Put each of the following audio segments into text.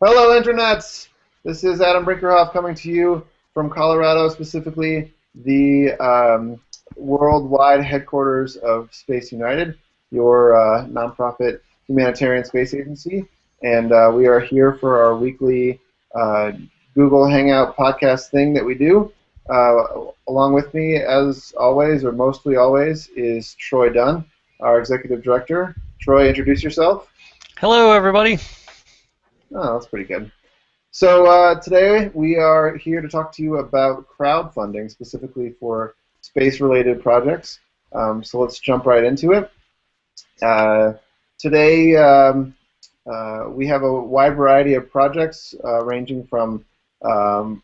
Hello, internets! This is Adam Brinckerhoff coming to you from Colorado, specifically the worldwide headquarters of SpaceUnited, your nonprofit humanitarian space agency. And we are here for our weekly Google Hangout podcast thing that we do. Along with me, as always, or mostly always, is Troy Dunn, our executive director. Troy, introduce yourself. Hello, everybody. Oh, that's pretty good. So today we are here to talk to you about crowdfunding, specifically for space-related projects. So let's jump right into it. Today we have a wide variety of projects ranging from $1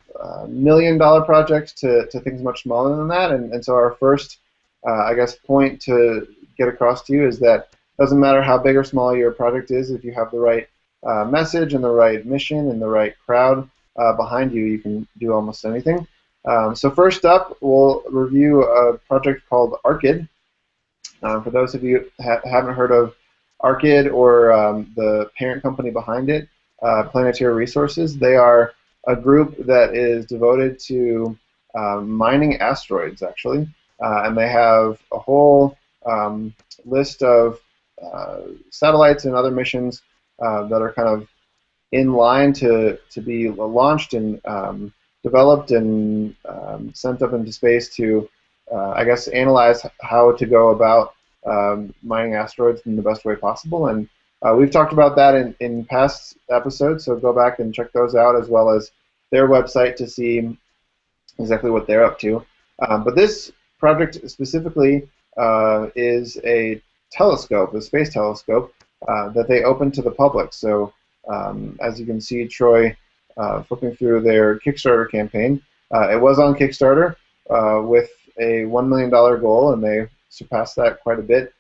million projects to things much smaller than that. And so our first, I guess, point to get across to you is that it doesn't matter how big or small your project is, if you have the right message and the right mission and the right crowd behind you, you can do almost anything. So first up, we'll review a project called Arkit. For those of you who haven't heard of Arkit or the parent company behind it, Planetary Resources, they are a group that is devoted to mining asteroids, actually. And they have a whole list of satellites and other missions that are kind of in line to be launched and developed and sent up into space to, I guess, analyze how to go about mining asteroids in the best way possible. And we've talked about that in past episodes, so go back and check those out, as well as their website to see exactly what they're up to. But this project specifically is a telescope, a space telescope, that they open to the public. So as you can see, Troy flipping through their Kickstarter campaign, it was on Kickstarter with a $1 million goal, and they surpassed that quite a bit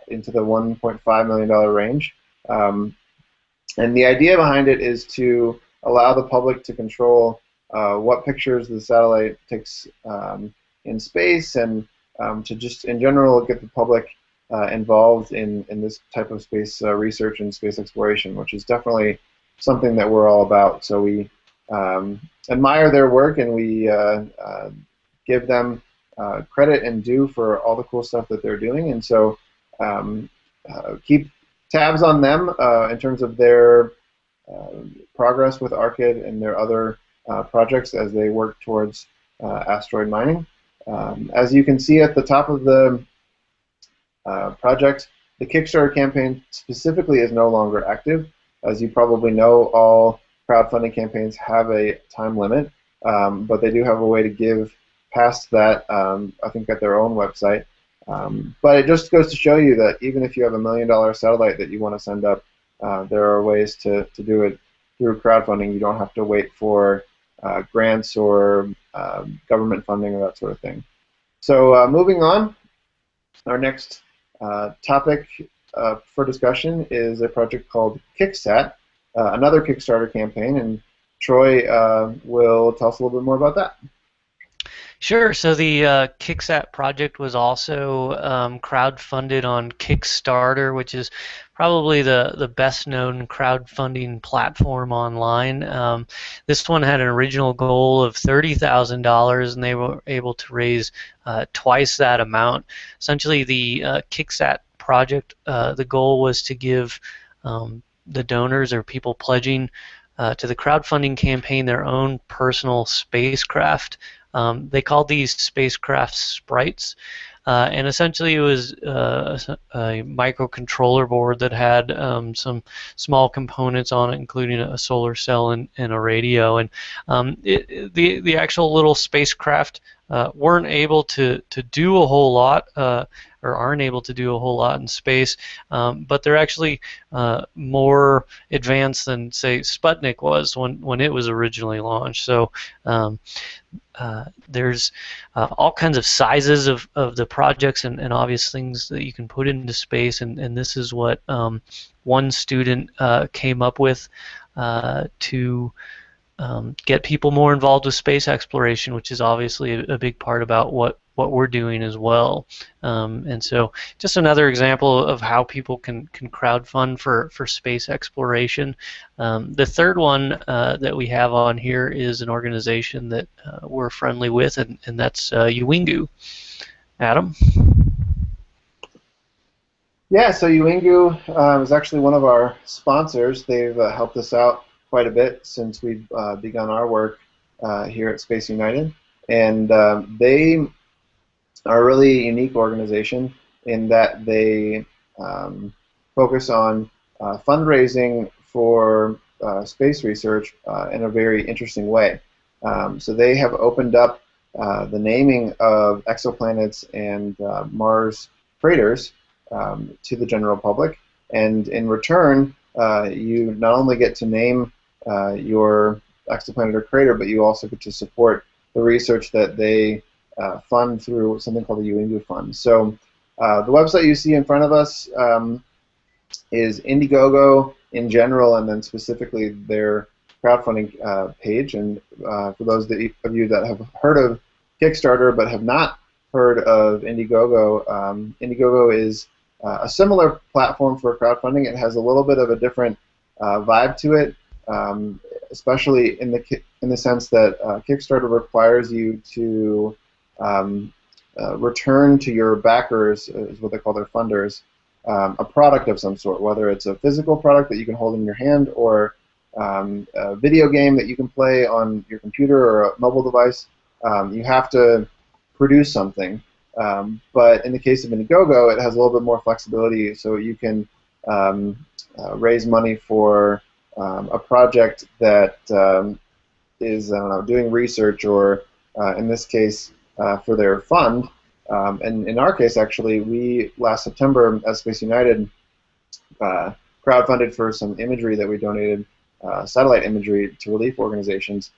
into the $1.5 million range. And the idea behind it is to allow the public to control what pictures the satellite takes in space, and to just in general get the public involved in this type of space research and space exploration, which is definitely something that we're all about. So we admire their work, and we give them credit and due for all the cool stuff that they're doing. And so keep tabs on them in terms of their progress with Arkit and their other projects as they work towards asteroid mining. As you can see at the top of the project, the Kickstarter campaign specifically is no longer active. As you probably know, all crowdfunding campaigns have a time limit, but they do have a way to give past that, I think, at their own website. But it just goes to show you that even if you have $1 million satellite that you want to send up, there are ways to do it through crowdfunding. You don't have to wait for grants or government funding or that sort of thing. So moving on, our next topic for discussion is a project called Kickstart, another Kickstarter campaign, and Troy will tell us a little bit more about that. Sure. So the Kickstart project was also crowdfunded on Kickstarter, which is probably the best-known crowdfunding platform online. This one had an original goal of $30,000, and they were able to raise twice that amount. Essentially, the Kickstart project, the goal was to give the donors or people pledging to the crowdfunding campaign their own personal spacecraft. They called these spacecraft sprites, and essentially it was a microcontroller board that had some small components on it, including a solar cell and a radio. And the actual little spacecraft weren't able to do a whole lot, or aren't able to do a whole lot in space, but they're actually more advanced than, say, Sputnik was when it was originally launched. So there's all kinds of sizes of the projects and obvious things that you can put into space, and this is what one student came up with to get people more involved with space exploration, which is obviously a big part about what what we're doing as well. And so just another example of how people can crowdfund for space exploration. The third one that we have on here is an organization that we're friendly with, and that's Uwingu. Adam? Yeah, so Uwingu is actually one of our sponsors. They've helped us out quite a bit since we've begun our work here at SpaceUnited. And they are a really unique organization in that they focus on fundraising for space research in a very interesting way. So they have opened up the naming of exoplanets and Mars craters to the general public, and in return, you not only get to name your exoplanet or crater, but you also get to support the research that they fund through something called the Uwingu Fund. So the website you see in front of us is Indiegogo in general, and then specifically their crowdfunding page. And for those of you that have heard of Kickstarter but have not heard of Indiegogo, Indiegogo is a similar platform for crowdfunding. It has a little bit of a different vibe to it, especially in the sense that Kickstarter requires you to return to your backers, is what they call their funders, a product of some sort, whether it's a physical product that you can hold in your hand or a video game that you can play on your computer or a mobile device. You have to produce something. But in the case of Indiegogo, it has a little bit more flexibility, so you can raise money for a project that is, I don't know, doing research, or in this case, for their fund. And in our case, actually, we last September at SpaceUnited crowdfunded for some imagery that we donated, satellite imagery to relief organizations,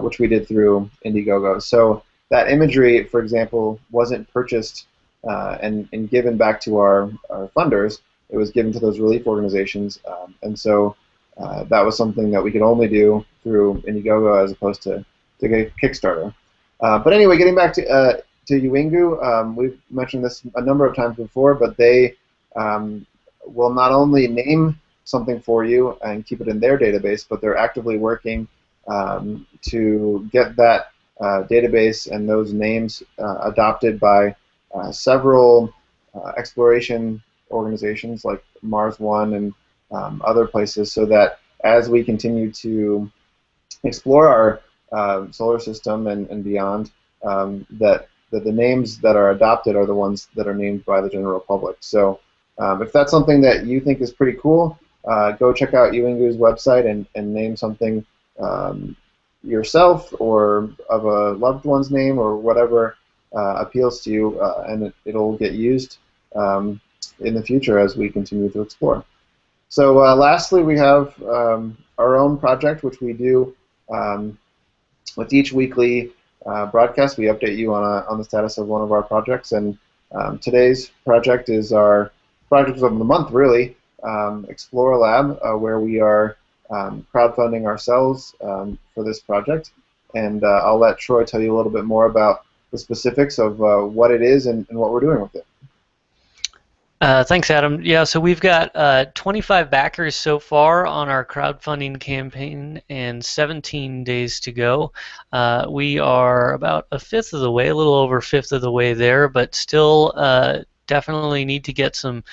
which we did through Indiegogo. So that imagery, for example, wasn't purchased and given back to our funders. It was given to those relief organizations, and so that was something that we could only do through Indiegogo as opposed to Kickstarter. But anyway, getting back to Uwingu, we've mentioned this a number of times before, but they will not only name something for you and keep it in their database, but they're actively working to get that database and those names adopted by several exploration organizations like Mars One and other places, so that as we continue to explore our solar system and beyond, that the names that are adopted are the ones that are named by the general public. So if that's something that you think is pretty cool, go check out Uwingu's website and name something yourself or of a loved one's name or whatever appeals to you, and it'll get used in the future as we continue to explore. So lastly, we have our own project, which we do with each weekly broadcast. We update you on the status of one of our projects, and today's project is our project of the month, really, Explore Lab, where we are crowdfunding ourselves for this project. And I'll let Troy tell you a little bit more about the specifics of what it is and what we're doing with it. Thanks, Adam. Yeah, so we've got 25 backers so far on our crowdfunding campaign and 17 days to go. We are about a fifth of the way, a little over a fifth of the way there, but still definitely need to get some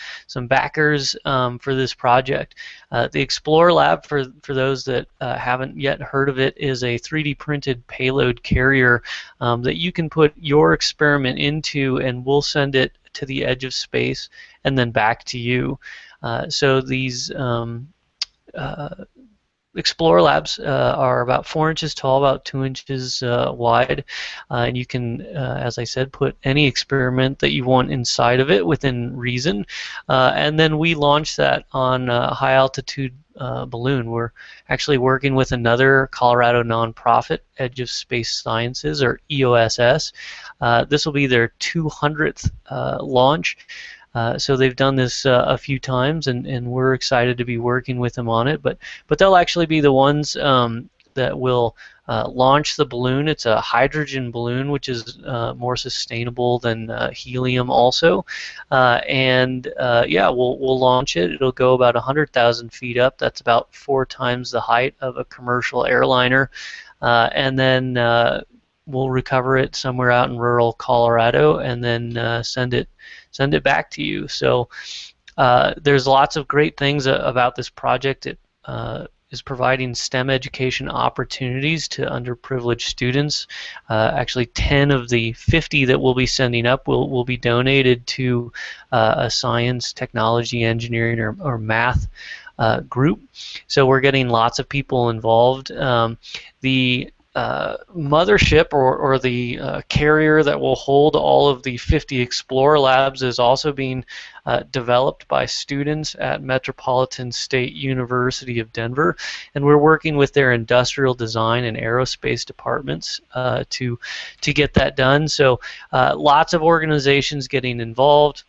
backers for this project. The Explore Lab, for those that haven't yet heard of it, is a 3D printed payload carrier that you can put your experiment into, and we'll send it to the edge of space and then back to you. So these Explore Labs are about 4 inches tall, about 2 inches wide, and you can, as I said, put any experiment that you want inside of it within reason, and then we launch that on a high altitude balloon. We're actually working with another Colorado nonprofit, Edge of Space Sciences, or EOSS. This will be their 200th launch. So they've done this a few times, and we're excited to be working with them on it. But they'll actually be the ones that that will launch the balloon. It's a hydrogen balloon, which is more sustainable than helium also. Yeah, we'll launch it. It'll go about 100,000 feet up. That's about 4 times the height of a commercial airliner. And then we'll recover it somewhere out in rural Colorado, and then send it back to you. So there's lots of great things about this project. It is providing STEM education opportunities to underprivileged students. Actually, 10 of the 50 that we'll be sending up will be donated to a science, technology, engineering, or math group. So we're getting lots of people involved. The mothership or the carrier that will hold all of the 50 Explorer Labs is also being developed by students at Metropolitan State University of Denver, and we're working with their industrial design and aerospace departments to get that done. So lots of organizations getting involved.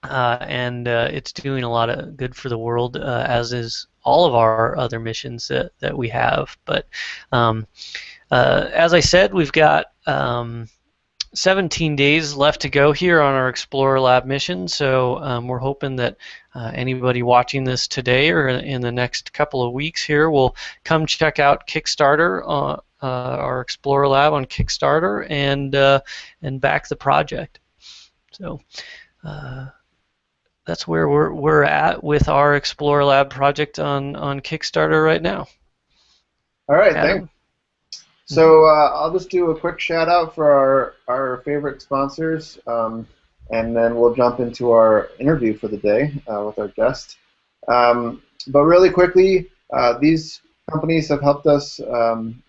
And it's doing a lot of good for the world, as is all of our other missions that we have. But as I said, we've got 17 days left to go here on our Explorer Lab mission, so we're hoping that anybody watching this today or in the next couple of weeks here will come check out Kickstarter, our Explorer Lab on Kickstarter, and back the project. So that's where we're at with our Explorer Lab project on Kickstarter right now. All right, Adam? thanks. So I'll just do a quick shout out for our favorite sponsors, and then we'll jump into our interview for the day with our guest. But really quickly, these companies have helped us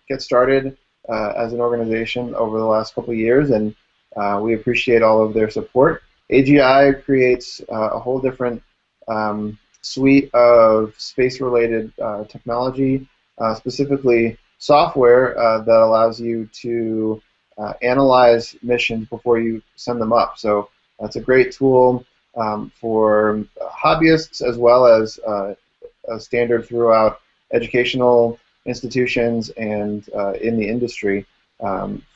get started as an organization over the last couple of years, and we appreciate all of their support. AGI creates a whole different suite of space-related technology, specifically software that allows you to analyze missions before you send them up. So that's a great tool for hobbyists as well as a standard throughout educational institutions and in the industry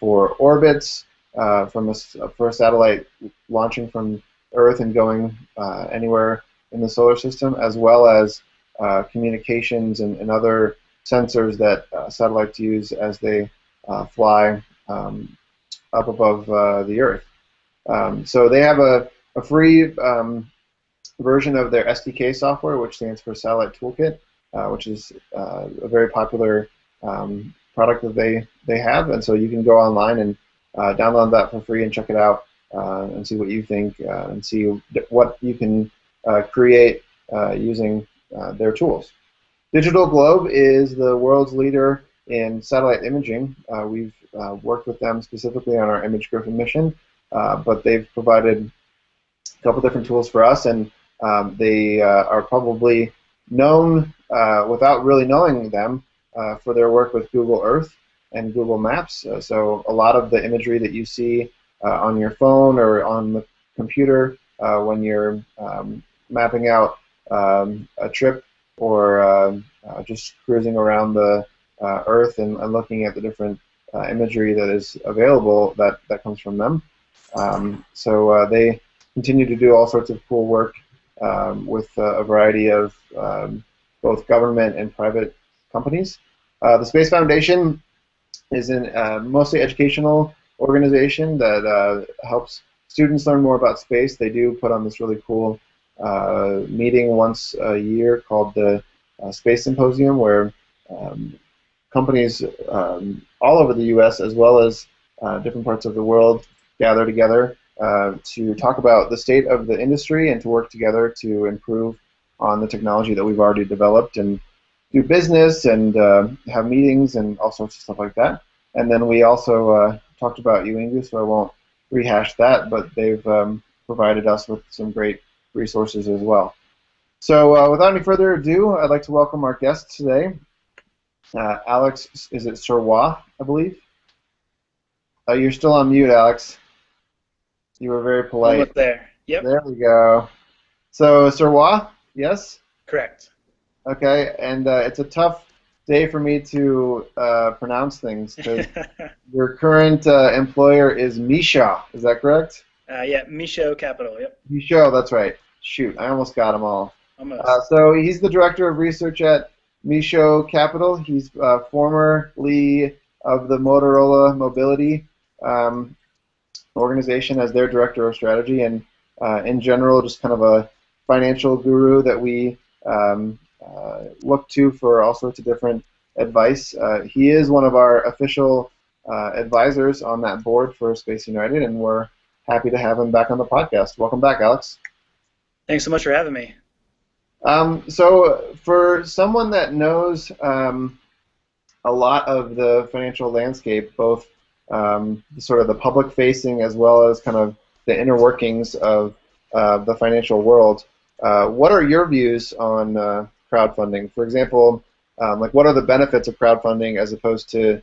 for orbits, for a satellite launching from Earth and going anywhere in the solar system, as well as communications and other sensors that satellites use as they fly up above the Earth. So they have a free version of their SDK software, which stands for Satellite Toolkit, which is a very popular product that they have. And so you can go online and download that for free and check it out and see what you think and see what you can create using their tools. Digital Globe is the world's leader in satellite imaging. We've worked with them specifically on our Image Griffin mission, but they've provided a couple different tools for us, and they are probably known without really knowing them for their work with Google Earth and Google Maps. So a lot of the imagery that you see on your phone or on the computer when you're mapping out a trip or just cruising around the Earth and looking at the different imagery that is available, that comes from them. So they continue to do all sorts of cool work with a variety of both government and private companies. The Space Foundation is a mostly educational organization that helps students learn more about space. They do put on this really cool meeting once a year called the Space Symposium, where companies all over the U.S. as well as different parts of the world gather together to talk about the state of the industry and to work together to improve on the technology that we've already developed and do business and have meetings and all sorts of stuff like that. And then we also talked about Uwingu, so I won't rehash that, but they've provided us with some great resources as well. So without any further ado, I'd like to welcome our guest today, Alex, is it Sirois, I believe? You're still on mute, Alex. You were very polite. Almost there. Yep. There we go. So Sirois, yes? Correct. Okay, and it's a tough day for me to pronounce things because your current employer is Misha. Is that correct? Yeah, Mirchaud Capital. Yep. Misha, that's right. Shoot, I almost got them all. Almost. So he's the director of research at Mirchaud Capital. He's formerly of the Motorola Mobility organization as their director of strategy, and in general, just kind of a financial guru that we look to for all sorts of different advice. He is one of our official advisors on that board for SpaceUnited, and we're happy to have him back on the podcast. Welcome back, Alex. Thanks so much for having me. So for someone that knows a lot of the financial landscape, both sort of the public-facing as well as kind of the inner workings of the financial world, what are your views on crowdfunding? For example, like what are the benefits of crowdfunding as opposed to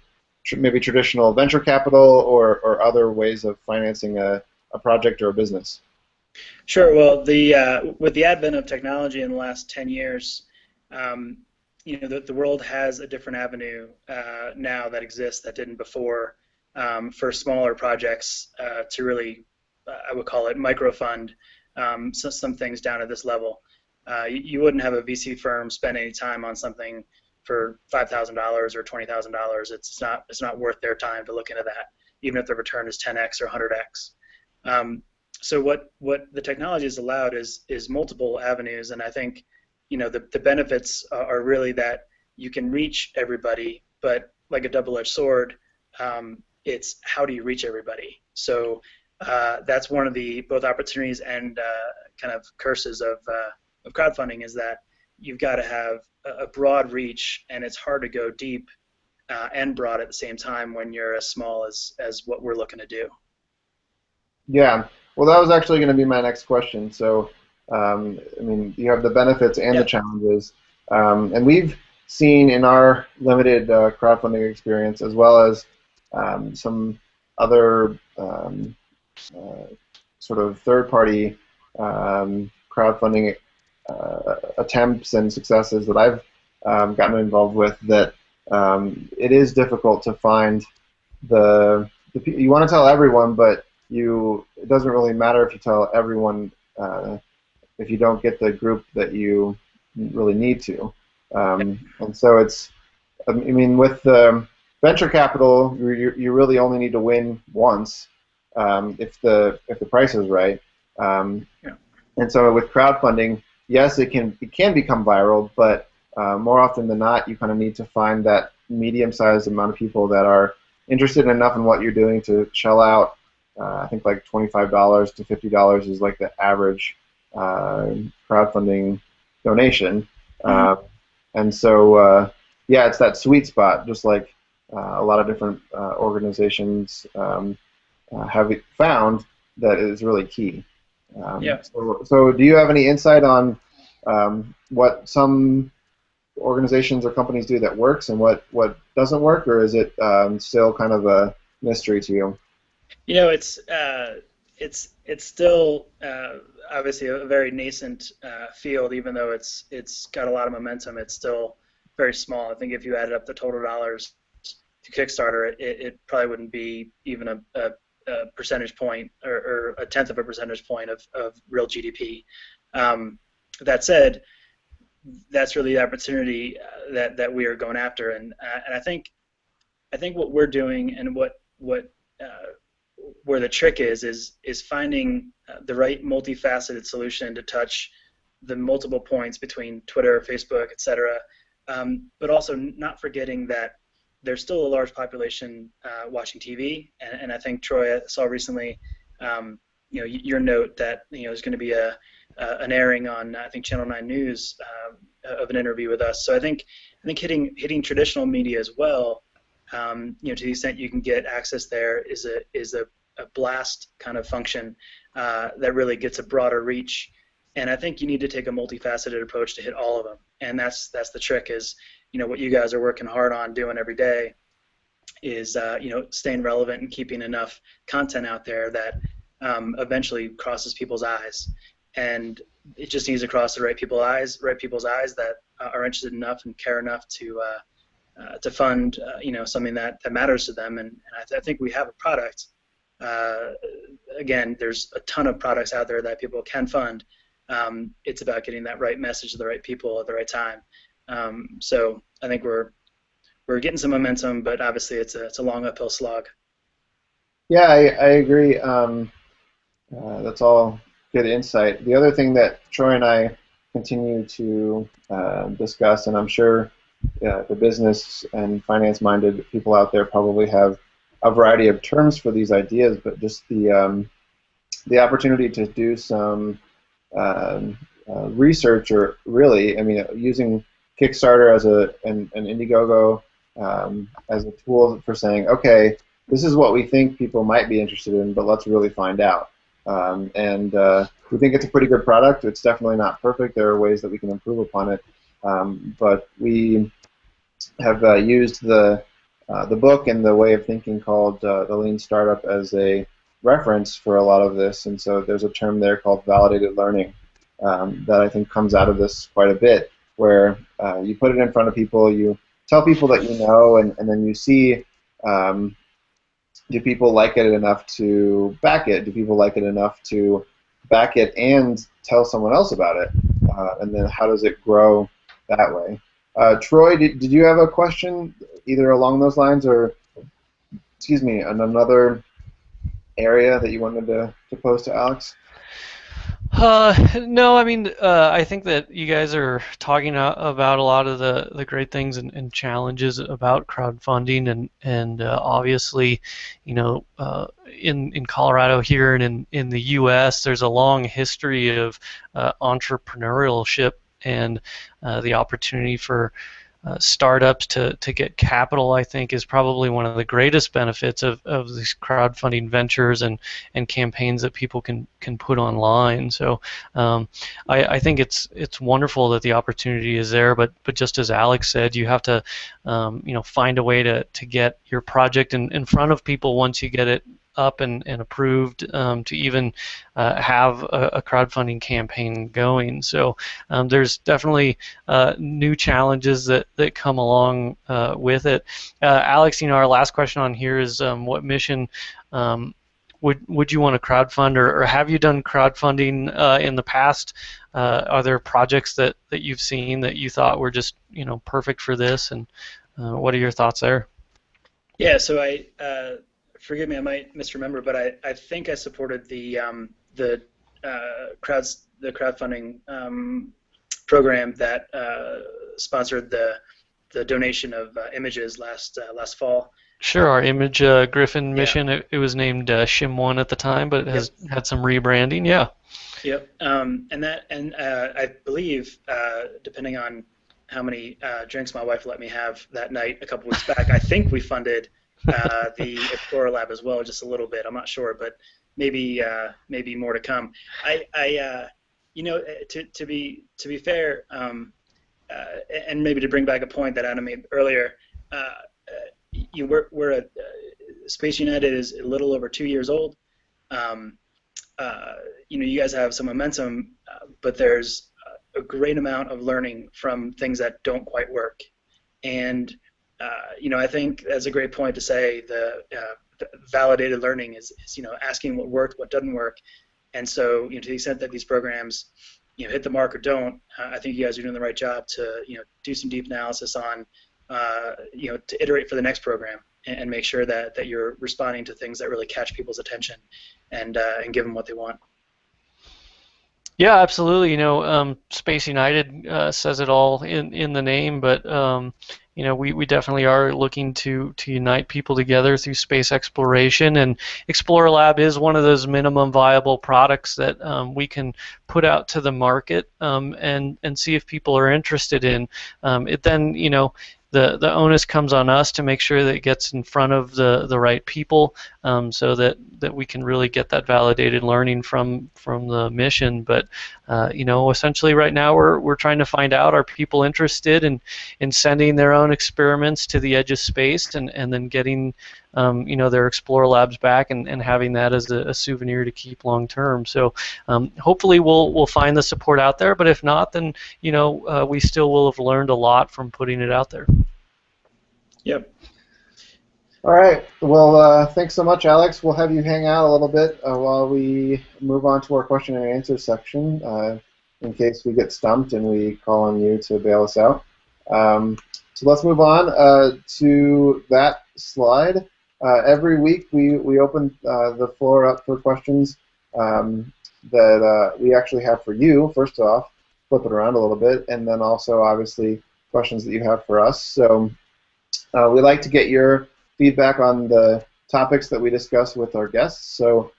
maybe traditional venture capital or other ways of financing a project or a business? Sure. Well, with the advent of technology in the last 10 years, the world has a different avenue now that exists that didn't before for smaller projects to really, I would call it, microfund some things down at this level. You wouldn't have a VC firm spend any time on something for $5,000 or $20,000. It's not worth their time to look into that, even if the return is 10x or 100x. So what the technology has allowed is multiple avenues, and I think the benefits are really that you can reach everybody, but like a double-edged sword, it's how do you reach everybody. So that's one of the both opportunities and kind of curses of crowdfunding is that you've got to have a broad reach, and it's hard to go deep and broad at the same time when you're as small as what we're looking to do. Yeah. Well, that was actually going to be my next question. So, I mean, you have the benefits and the challenges, and we've seen in our limited crowdfunding experience, as well as some other sort of third-party crowdfunding attempts and successes that I've gotten involved with, that it is difficult to find you want to tell everyone, but it doesn't really matter if you tell everyone if you don't get the group that you really need to. And so it's, I mean, with venture capital, you really only need to win once if the price is right. And so with crowdfunding, yes, it can become viral, but more often than not, you kind of need to find that medium-sized amount of people that are interested enough in what you're doing to shell out. I think like $25 to $50 is like the average crowdfunding donation. And so, yeah, it's that sweet spot, just like a lot of different organizations have found that is really key. So do you have any insight on what some organizations or companies do that works and what doesn't work, or is it still kind of a mystery to you? It's still obviously a very nascent field, even though it's got a lot of momentum. It's still very small. I think if you added up the total dollars to Kickstarter, it probably wouldn't be even a percentage point or a tenth of a percentage point of real GDP. That said, that's really the opportunity that we are going after, and I think what we're doing and where the trick is finding the right multifaceted solution to touch the multiple points between Twitter, Facebook, etc. But also not forgetting that there's still a large population watching TV, and I think Troy saw recently, your note that there's going to be an airing on I think Channel 9 News of an interview with us. So I think hitting traditional media as well. To the extent you can get access there is a blast kind of function that really gets a broader reach, and I think you need to take a multifaceted approach to hit all of them, and that's the trick. Is what you guys are working hard on doing every day is staying relevant and keeping enough content out there that eventually crosses people's eyes, and it just needs to cross the right people's eyes that are interested enough and care enough to fund something that matters to them, and I think we have a product. Again, there's a ton of products out there that people can fund. It's about getting that right message to the right people at the right time. So I think we're getting some momentum, but obviously it's a long uphill slog. Yeah, I agree. That's all good insight. The other thing that Troy and I continue to discuss, and I'm sure the business and finance-minded people out there probably have a variety of terms for these ideas, but just the opportunity to do some research, or really, I mean, using Kickstarter as an Indiegogo as a tool for saying, okay, this is what we think people might be interested in, but let's really find out. And we think it's a pretty good product. It's definitely not perfect. There are ways that we can improve upon it. But we have used the book and the way of thinking called the Lean Startup as a reference for a lot of this. And so there's a term there called validated learning that I think comes out of this quite a bit, where you put it in front of people, you tell people that you know, and then you see, do people like it enough to back it? Do people like it enough to back it and tell someone else about it? And then how does it grow that way? Troy, did you have a question either along those lines, or, excuse me, in another area that you wanted to pose to Alex? No, I mean, I think that you guys are talking about a lot of the great things and challenges about crowdfunding, and obviously, in Colorado here and in the U.S., there's a long history of entrepreneurship, and the opportunity for startups to get capital, I think, is probably one of the greatest benefits of these crowdfunding ventures and campaigns that people can put online. So I think it's wonderful that the opportunity is there, but just as Alex said, you have to find a way to get your project in front of people once you get it up and approved, to even have a crowdfunding campaign going. So there's definitely new challenges that come along with it. Alex, our last question on here is, what mission would you want to crowdfund, or have you done crowdfunding in the past? Are there projects that you've seen that you thought were just perfect for this, and what are your thoughts there? Yeah, so forgive me, I might misremember, but I think I supported the crowdfunding program that sponsored the donation of images last fall. Sure, our Image Griffin mission. Yeah. It was named Shim 1 at the time, but it has had some rebranding. Yeah. Yep. And I believe, depending on how many drinks my wife let me have that night a couple weeks back, I think we funded the Explorer Lab as well, just a little bit. I'm not sure, but maybe more to come. To be fair, and maybe to bring back a point that Adam made earlier, we're at SpaceUnited is a little over 2 years old. You guys have some momentum, but there's a great amount of learning from things that don't quite work, and I think that's a great point to say the validated learning is asking what worked, what doesn't work, and so to the extent that these programs hit the mark or don't, I think you guys are doing the right job to do some deep analysis on to iterate for the next program and make sure that you're responding to things that really catch people's attention and give them what they want. Yeah, absolutely. SpaceUnited says it all in the name, but we definitely are looking to unite people together through space exploration, and Explorer Lab is one of those minimum viable products that we can put out to the market and see if people are interested in it. Then the onus comes on us to make sure that it gets in front of the right people, so that we can really get that validated learning from the mission. But essentially right now we're trying to find out, are people interested in sending their own experiments to the edge of space and then getting their Explorer Labs back and having that as a souvenir to keep long term. So hopefully we'll find the support out there, but if not, then we still will have learned a lot from putting it out there. Yep. All right. Well, thanks so much, Alex. We'll have you hang out a little bit while we move on to our question and answer section, in case we get stumped and we call on you to bail us out. So let's move on to that slide. Every week we open the floor up for questions that we actually have for you. First off, flip it around a little bit, and then also obviously questions that you have for us. So we like to get your feedback on the topics that we discuss with our guests. So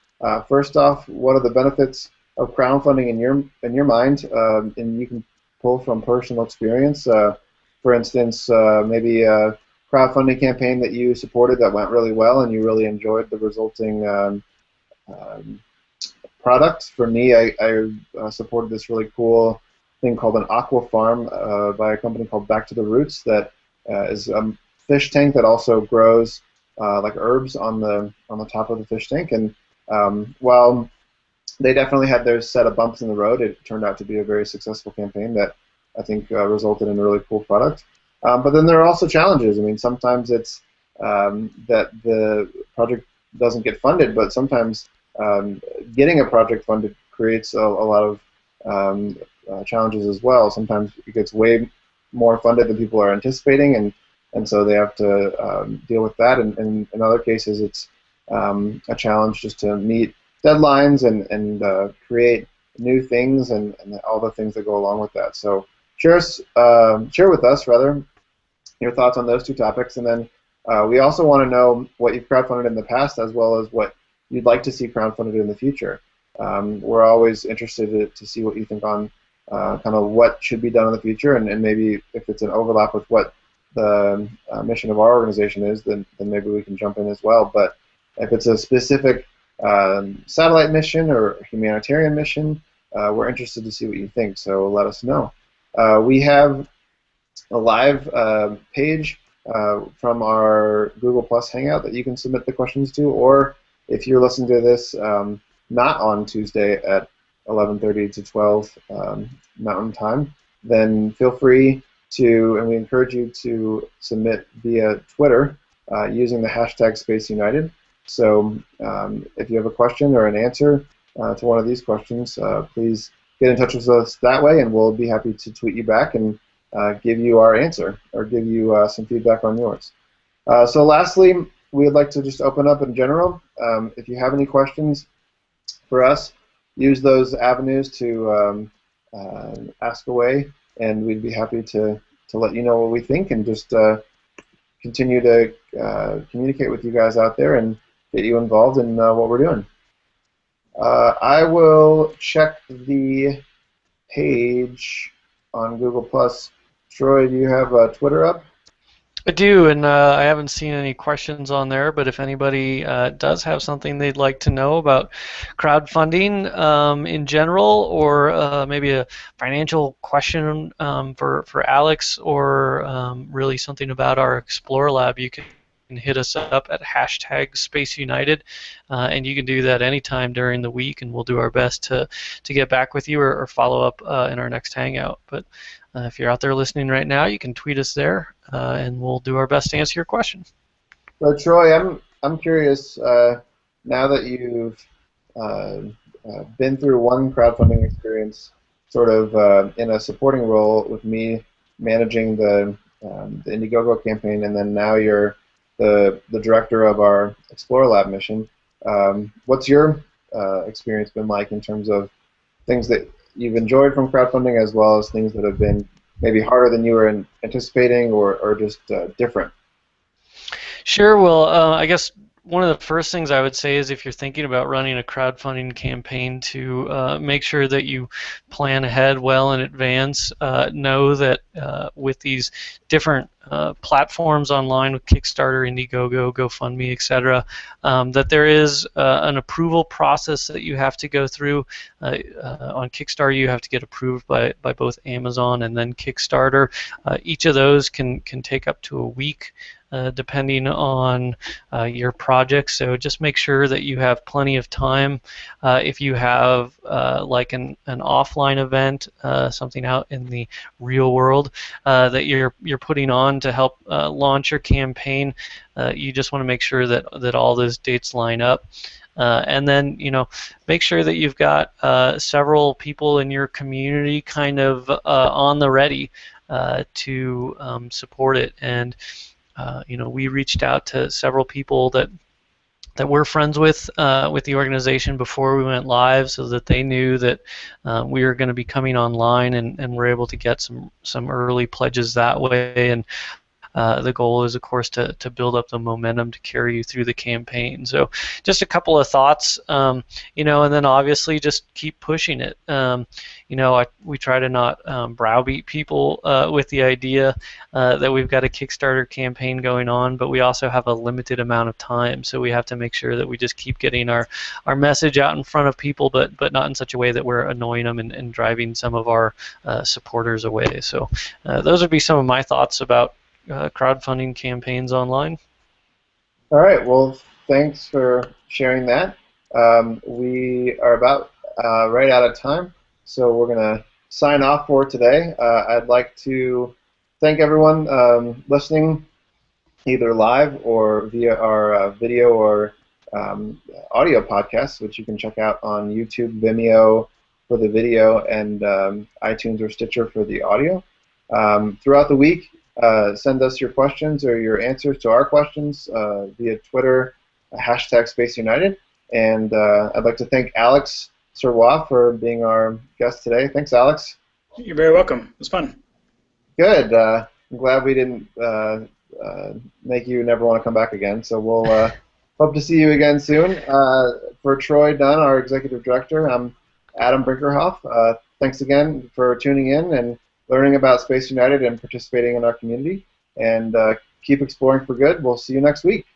first off, what are the benefits of crowdfunding in your mind? And you can pull from personal experience. For instance, maybe a crowdfunding campaign that you supported that went really well and you really enjoyed the resulting product. For me, I supported this really cool thing called an aqua farm by a company called Back to the Roots that is a fish tank that also grows like herbs on the top of the fish tank. And while they definitely had their set of bumps in the road, it turned out to be a very successful campaign that I think resulted in a really cool product. But then there are also challenges. I mean, sometimes it's that the project doesn't get funded, but sometimes getting a project funded creates a lot of challenges as well. Sometimes it gets way more funded than people are anticipating, and so they have to deal with that. And in other cases, it's a challenge just to meet deadlines and create new things and all the things that go along with that. So share with us, rather, your thoughts on those two topics. And then we also want to know what you've crowdfunded in the past, as well as what you'd like to see crowdfunded in the future. We're always interested to see what you think on kind of what should be done in the future, and maybe if it's an overlap with what the mission of our organization is, then maybe we can jump in as well. But if it's a specific satellite mission or humanitarian mission, we're interested to see what you think, so let us know. We have a live page from our Google Plus Hangout that you can submit the questions to, or if you're listening to this not on Tuesday at 11:30 to 12 Mountain Time, then feel free to, and we encourage you to submit via Twitter using the hashtag SpaceUnited. So if you have a question or an answer to one of these questions, please get in touch with us that way, and we'll be happy to tweet you back and give you our answer or give you some feedback on yours. So lastly, we would like to just open up in general. If you have any questions for us, use those avenues to ask away, and we'd be happy to let you know what we think and just continue to communicate with you guys out there and get you involved in what we're doing. I will check the page on Google+. Troy, do you have Twitter up? I do, and I haven't seen any questions on there, but if anybody does have something they'd like to know about crowdfunding in general, or maybe a financial question for Alex, or really something about our Explorer Lab, you can hit us up at hashtag SpaceUnited, and you can do that anytime during the week, and we'll do our best to get back with you or follow up in our next Hangout. But if you're out there listening right now, you can tweet us there, and we'll do our best to answer your question. So Troy, I'm curious, now that you've been through one crowdfunding experience, sort of in a supporting role with me managing the Indiegogo campaign, and then now you're the director of our Explorer Lab mission. What's your experience been like in terms of things that you've enjoyed from crowdfunding, as well as things that have been maybe harder than you were anticipating, or just different? Sure. Well, I guess one of the first things I would say is, if you're thinking about running a crowdfunding campaign, to make sure that you plan ahead well in advance. Know that with these different platforms online, with Kickstarter, Indiegogo, GoFundMe, etc., that there is an approval process that you have to go through. On Kickstarter, you have to get approved by both Amazon and then Kickstarter. Each of those can take up to a week, depending on your project. So just make sure that you have plenty of time. If you have like an offline event, something out in the real world that you're putting on, fund to help launch your campaign, you just want to make sure that all those dates line up. And then, make sure that you've got several people in your community kind of on the ready to support it. And, we reached out to several people that we're friends with the organization before we went live, so that they knew that we were going to be coming online, and we're able to get some early pledges that way. And the goal is, of course, to build up the momentum to carry you through the campaign. So just a couple of thoughts, and then obviously just keep pushing it. We try to not browbeat people with the idea that we've got a Kickstarter campaign going on, but we also have a limited amount of time, so we have to make sure that we just keep getting our message out in front of people, but not in such a way that we're annoying them and driving some of our supporters away. So those would be some of my thoughts about crowdfunding campaigns online. All right. Well, thanks for sharing that. We are about right out of time, so we're going to sign off for today. I'd like to thank everyone listening, either live or via our video or audio podcasts, which you can check out on YouTube, Vimeo for the video, and iTunes or Stitcher for the audio. Throughout the week, send us your questions or your answers to our questions via Twitter, #SpaceUnited. And I'd like to thank Alex Sirois for being our guest today. Thanks, Alex. You're very welcome. It was fun. Good. I'm glad we didn't make you never want to come back again. So we'll hope to see you again soon. For Troy Dunn, our Executive Director, I'm Adam Brinckerhoff. Thanks again for tuning in and learning about Space United and participating in our community. And keep exploring for good. We'll see you next week.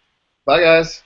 Bye, guys.